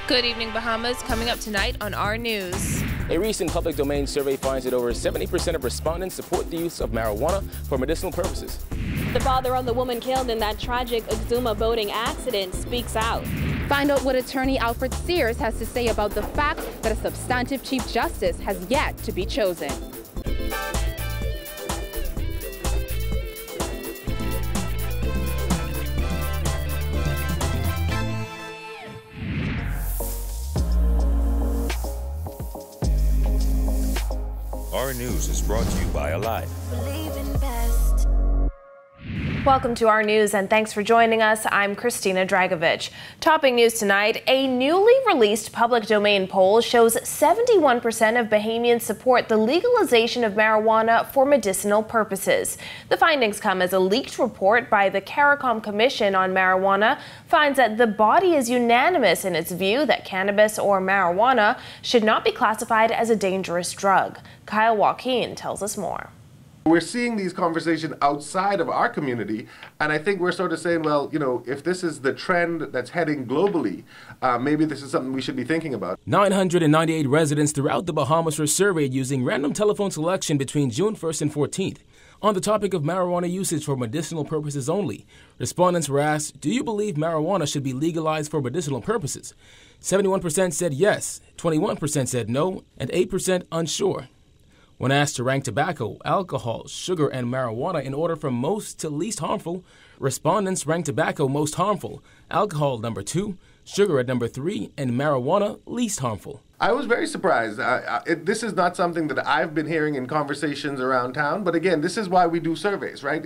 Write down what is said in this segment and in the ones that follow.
Good evening, Bahamas. Coming up tonight on our news. A recent public domain survey finds that over 70% of respondents support the use of marijuana for medicinal purposes. The father of the woman killed in that tragic Exuma boating accident speaks out. Find out what attorney Alfred Sears has to say about the fact that a substantive Chief Justice has yet to be chosen. Our news is brought to you by Alive. Welcome to our news and thanks for joining us. I'm Christina Dragovich. Topping news tonight, a newly released public domain poll shows 71% of Bahamians support the legalization of marijuana for medicinal purposes. The findings come as a leaked report by the CARICOM Commission on Marijuana finds that the body is unanimous in its view that cannabis or marijuana should not be classified as a dangerous drug. Kyle Joaquin tells us more. We're seeing these conversations outside of our community, and I think we're sort of saying, well, you know, if this is the trend that's heading globally, maybe this is something we should be thinking about. 998 residents throughout the Bahamas were surveyed using random telephone selection between June 1st and 14th. On the topic of marijuana usage for medicinal purposes only, respondents were asked, do you believe marijuana should be legalized for medicinal purposes? 71% said yes, 21% said no, and 8% unsure. When asked to rank tobacco, alcohol, sugar, and marijuana in order from most to least harmful, respondents ranked tobacco most harmful, alcohol number 2, sugar at number 3, and marijuana least harmful. I was very surprised. This is not something that I've been hearing in conversations around town, but again, this is why we do surveys, right?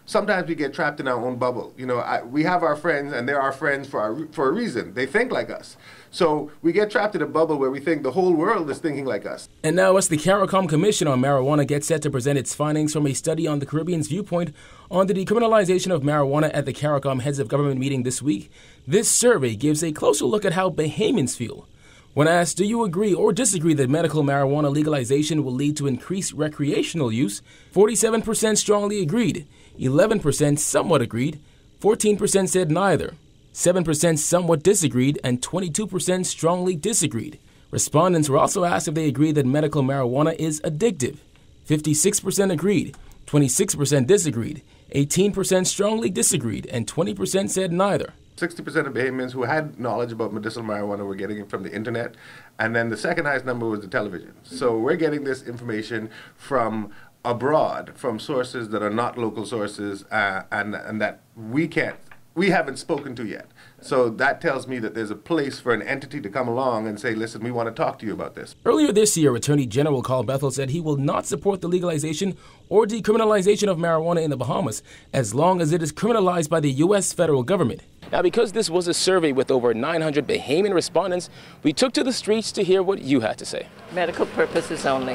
Sometimes we get trapped in our own bubble. You know, we have our friends, and they're our friends for a reason. They think like us. So we get trapped in a bubble where we think the whole world is thinking like us. And now, as the CARICOM Commission on Marijuana gets set to present its findings from a study on the Caribbean's viewpoint on the decriminalization of marijuana at the CARICOM Heads of Government meeting this week, this survey gives a closer look at how Bahamians feel. When asked, do you agree or disagree that medical marijuana legalization will lead to increased recreational use, 47% strongly agreed, 11% somewhat agreed, 14% said neither, 7% somewhat disagreed, and 22% strongly disagreed. Respondents were also asked if they agree that medical marijuana is addictive. 56% agreed, 26% disagreed, 18% strongly disagreed, and 20% said neither. 60% of Bahamians who had knowledge about medicinal marijuana were getting it from the internet, and then the second highest number was the television. So we're getting this information from abroad, from sources that are not local sources, and that we haven't spoken to yet. So that tells me that there's a place for an entity to come along and say, listen, we want to talk to you about this. Earlier this year, Attorney General Carl Bethel said he will not support the legalization or decriminalization of marijuana in the Bahamas as long as it is criminalized by the U.S. federal government. Now, because this was a survey with over 900 Bahamian respondents, we took to the streets to hear what you had to say. Medical purposes only.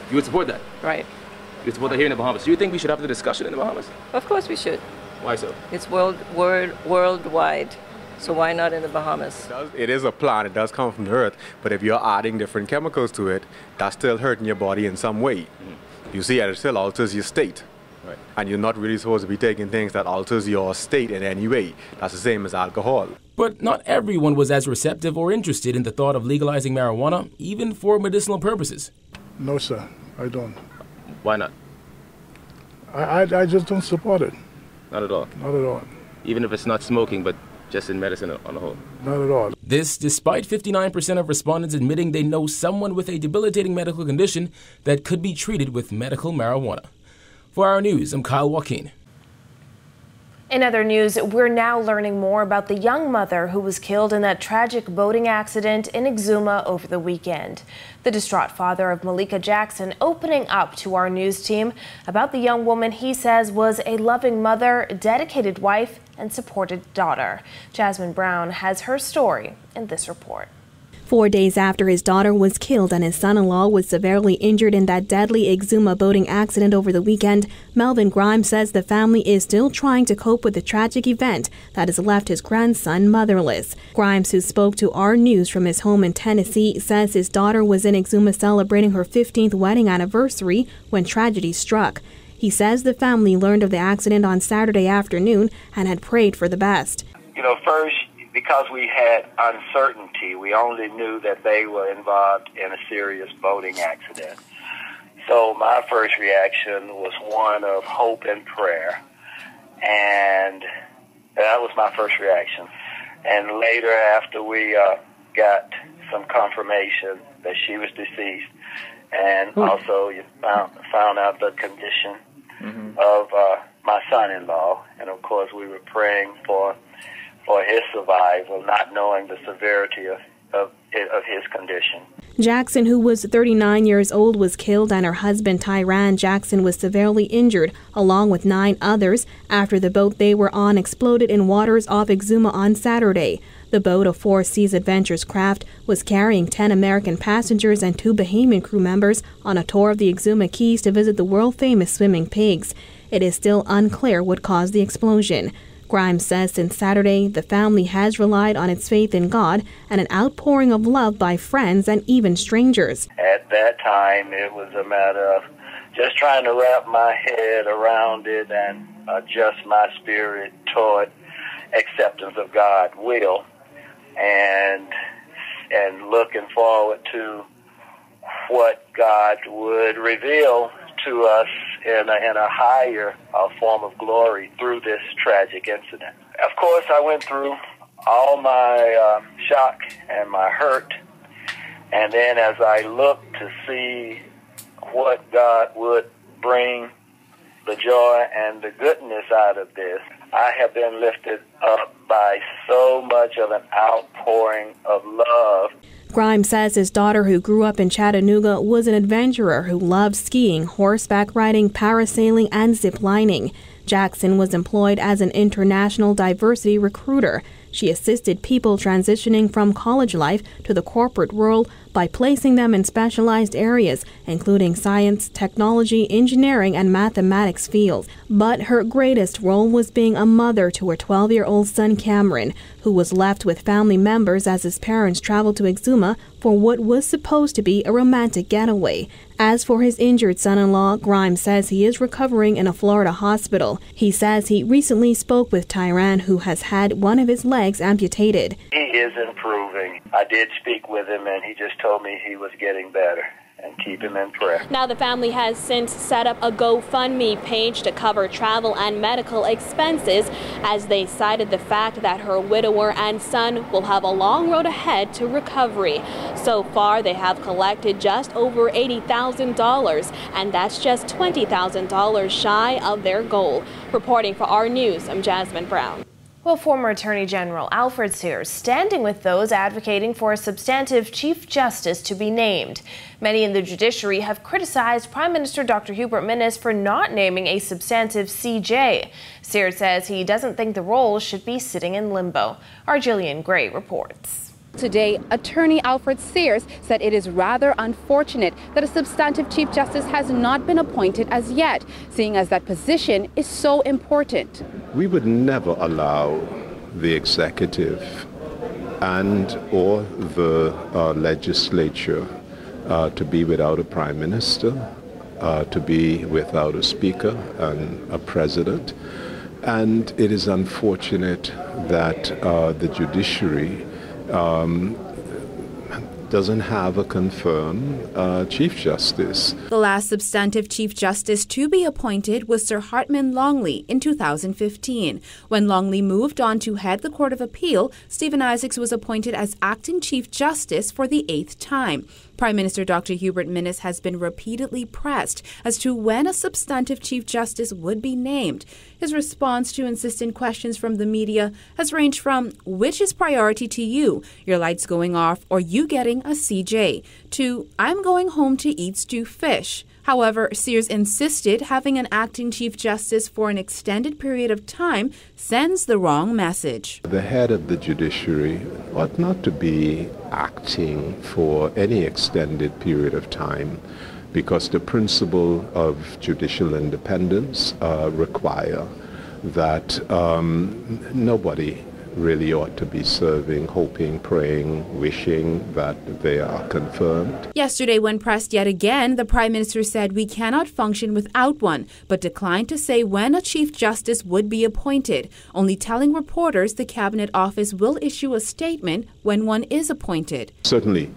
You would support that? Right. You would support that here in the Bahamas. Do you think we should have the discussion in the Bahamas? Of course we should. Why so? It's worldwide, so why not in the Bahamas? It is a plant, it does come from the earth, but if you're adding different chemicals to it, that's still hurting your body in some way. Mm-hmm. You see, it still alters your state. Right. And you're not really supposed to be taking things that alters your state in any way. That's the same as alcohol. But not everyone was as receptive or interested in the thought of legalizing marijuana, even for medicinal purposes. No, sir, I don't. Why not? I just don't support it. Not at all? Not at all. Even if it's not smoking, but just in medicine on the whole? Not at all. This, despite 59% of respondents admitting they know someone with a debilitating medical condition that could be treated with medical marijuana. For our news, I'm Kyle Joaquin. In other news, we're now learning more about the young mother who was killed in that tragic boating accident in Exuma over the weekend. The distraught father of Malika Jackson opening up to our news team about the young woman he says was a loving mother, dedicated wife, and supported daughter. Jasmine Brown has her story in this report. 4 days after his daughter was killed and his son-in-law was severely injured in that deadly Exuma boating accident over the weekend, Melvin Grimes says the family is still trying to cope with the tragic event that has left his grandson motherless. Grimes, who spoke to our news from his home in Tennessee, says his daughter was in Exuma celebrating her 15th wedding anniversary when tragedy struck. He says the family learned of the accident on Saturday afternoon and had prayed for the best. First, because we had uncertainty, we only knew that they were involved in a serious boating accident. So my first reaction was one of hope and prayer, and that was my first reaction. And later, after we got some confirmation that she was deceased, and also you found out the condition of my son-in-law, and of course we were praying for his survival, not knowing the severity of his condition. Jackson, who was 39 years old, was killed, and her husband, Tyran Jackson, was severely injured, along with 9 others, after the boat they were on exploded in waters off Exuma on Saturday. The boat, a 4 Seas Adventures craft, was carrying 10 American passengers and 2 Bahamian crew members on a tour of the Exuma Keys to visit the world-famous swimming pigs. It is still unclear what caused the explosion. Grimes says since Saturday, the family has relied on its faith in God and an outpouring of love by friends and even strangers. At that time, it was a matter of just trying to wrap my head around it and adjust my spirit toward acceptance of God's will, and looking forward to what God would reveal to us in a higher form of glory through this tragic incident. Of course, I went through all my shock and my hurt, and then as I looked to see what God would bring the joy and the goodness out of this, I have been lifted up by so much of an outpouring of love. Grimes says his daughter, who grew up in Chattanooga, was an adventurer who loved skiing, horseback riding, parasailing, and zip lining. Jackson was employed as an international diversity recruiter. She assisted people transitioning from college life to the corporate world by placing them in specialized areas, including science, technology, engineering, and mathematics fields. But her greatest role was being a mother to her 12-year-old son Cameron, who was left with family members as his parents traveled to Exuma for what was supposed to be a romantic getaway. As for his injured son-in-law, Grimes says he is recovering in a Florida hospital. He says he recently spoke with Tyran, who has had one of his legs amputated. He is improving. I did speak with him, and he just told me he was getting better, and keep him in prayer. Now the family has since set up a GoFundMe page to cover travel and medical expenses, as they cited the fact that her widower and son will have a long road ahead to recovery. So far, they have collected just over $80,000, and that's just $20,000 shy of their goal. Reporting for our news, I'm Jasmine Brown. Well, former Attorney General Alfred Sears standing with those advocating for a substantive Chief Justice to be named. Many in the judiciary have criticized Prime Minister Dr. Hubert Minnis for not naming a substantive CJ. Sears says he doesn't think the role should be sitting in limbo. Our Jillian Gray reports. Today, Attorney Alfred Sears said it is rather unfortunate that a substantive Chief Justice has not been appointed as yet, seeing as that position is so important. We would never allow the executive and or the legislature to be without a prime minister, to be without a speaker and a president. And it is unfortunate that the judiciary doesn't have a confirmed Chief Justice. The last substantive Chief Justice to be appointed was Sir Hartman Longley in 2015. When Longley moved on to head the Court of Appeal, Stephen Isaacs was appointed as acting Chief Justice for the 8th time. Prime Minister Dr. Hubert Minnis has been repeatedly pressed as to when a substantive Chief Justice would be named. His response to insistent questions from the media has ranged from, which is priority to you, your lights going off or you getting a CJ, to I'm going home to eat stew fish. However, Sears insisted having an acting Chief Justice for an extended period of time sends the wrong message. The head of the judiciary ought not to be acting for any extended period of time, because the principle of judicial independence require that nobody really ought to be serving, hoping, praying, wishing that they are confirmed. Yesterday, when pressed yet again, the Prime Minister said we cannot function without one, but declined to say when a Chief Justice would be appointed, only telling reporters the Cabinet Office will issue a statement when one is appointed. Certainly,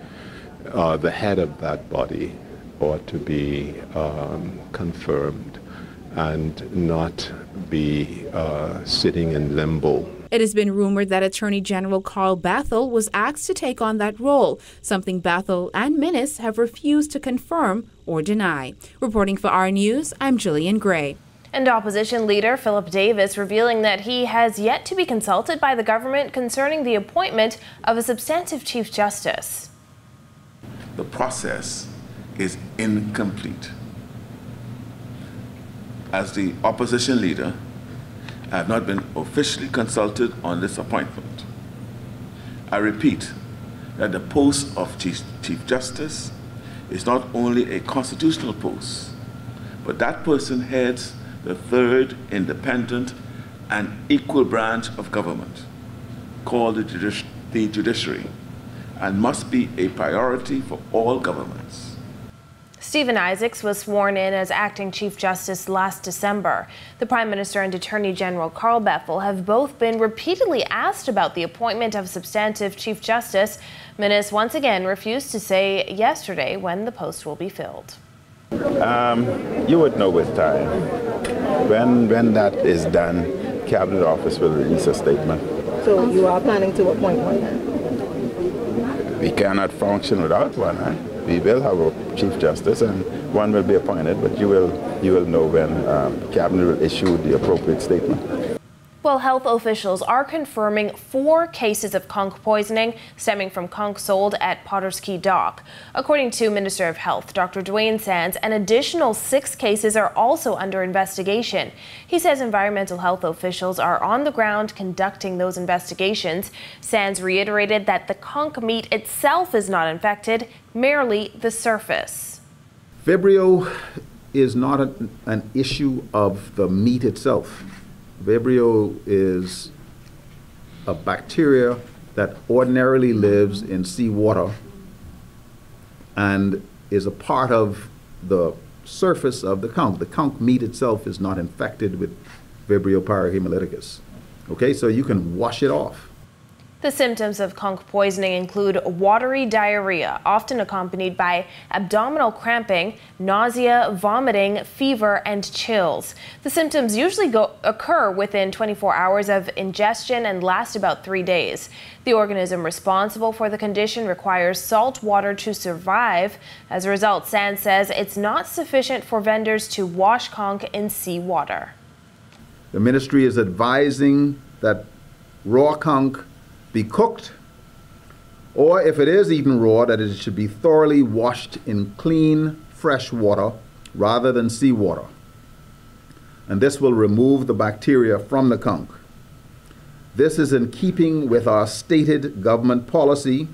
the head of that body ought to be confirmed and not be sitting in limbo. It has been rumored that Attorney General Carl Bethel was asked to take on that role, something Bethel and Minnis have refused to confirm or deny. Reporting for Our News, I'm Jillian Gray. And opposition leader Philip Davis revealing that he has yet to be consulted by the government concerning the appointment of a substantive Chief Justice. The process is incomplete. As the opposition leader, I have not been officially consulted on this appointment. I repeat that the post of Chief Justice is not only a constitutional post, but that person heads the third independent and equal branch of government, called the judiciary, and must be a priority for all governments. Stephen Isaacs was sworn in as acting Chief Justice last December. The Prime Minister and Attorney General Carl Bethel have both been repeatedly asked about the appointment of substantive Chief Justice. Minnis once again refused to say yesterday when the post will be filled. You would know with time. When that is done, Cabinet Office will release a statement. So you are planning to appoint one then? We cannot function without one. We will have a Chief Justice and one will be appointed, but you will know when Cabinet will issue the appropriate statement. Well, health officials are confirming 4 cases of conch poisoning stemming from conch sold at Potters Key Dock. According to Minister of Health, Dr. Dwayne Sands, an additional 6 cases are also under investigation. He says environmental health officials are on the ground conducting those investigations. Sands reiterated that the conch meat itself is not infected, merely the surface. Vibrio is not an issue of the meat itself. Vibrio is a bacteria that ordinarily lives in seawater and is a part of the surface of the conch. The conch meat itself is not infected with Vibrio parahemolyticus. Okay, so you can wash it off. The symptoms of conch poisoning include watery diarrhea, often accompanied by abdominal cramping, nausea, vomiting, fever, and chills. The symptoms usually occur within 24 hours of ingestion and last about 3 days. The organism responsible for the condition requires salt water to survive. As a result, Sands says it's not sufficient for vendors to wash conch in seawater. The ministry is advising that raw conch be cooked, or if it is eaten raw, that it should be thoroughly washed in clean, fresh water rather than seawater. And this will remove the bacteria from the conch. This is in keeping with our stated government policy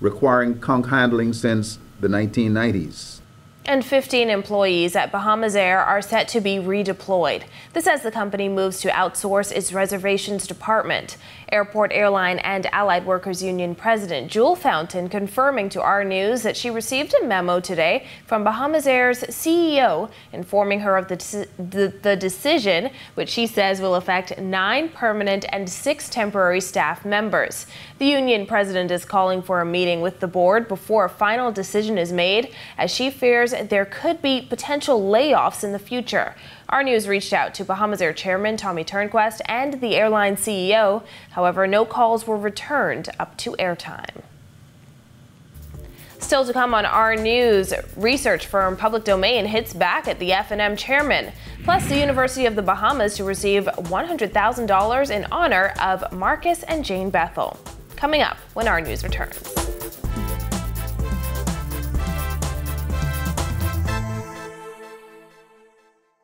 requiring conch handling since the 1990s. And 15 employees at Bahamas Air are set to be redeployed. This as the company moves to outsource its reservations department. Airport Airline and Allied Workers Union President Jewel Fountain confirming to Our News that she received a memo today from Bahamas Air's CEO informing her of the decision, which she says will affect 9 permanent and 6 temporary staff members. The union president is calling for a meeting with the board before a final decision is made, as she fears there could be potential layoffs in the future. Our News reached out to Bahamas Air Chairman Tommy Turnquest and the airline CEO. However, no calls were returned up to airtime. Still to come on Our News, research firm Public Domain hits back at the F&M chairman. Plus, the University of the Bahamas to receive $100,000 in honor of Marcus and Jane Bethel. Coming up when Our News returns.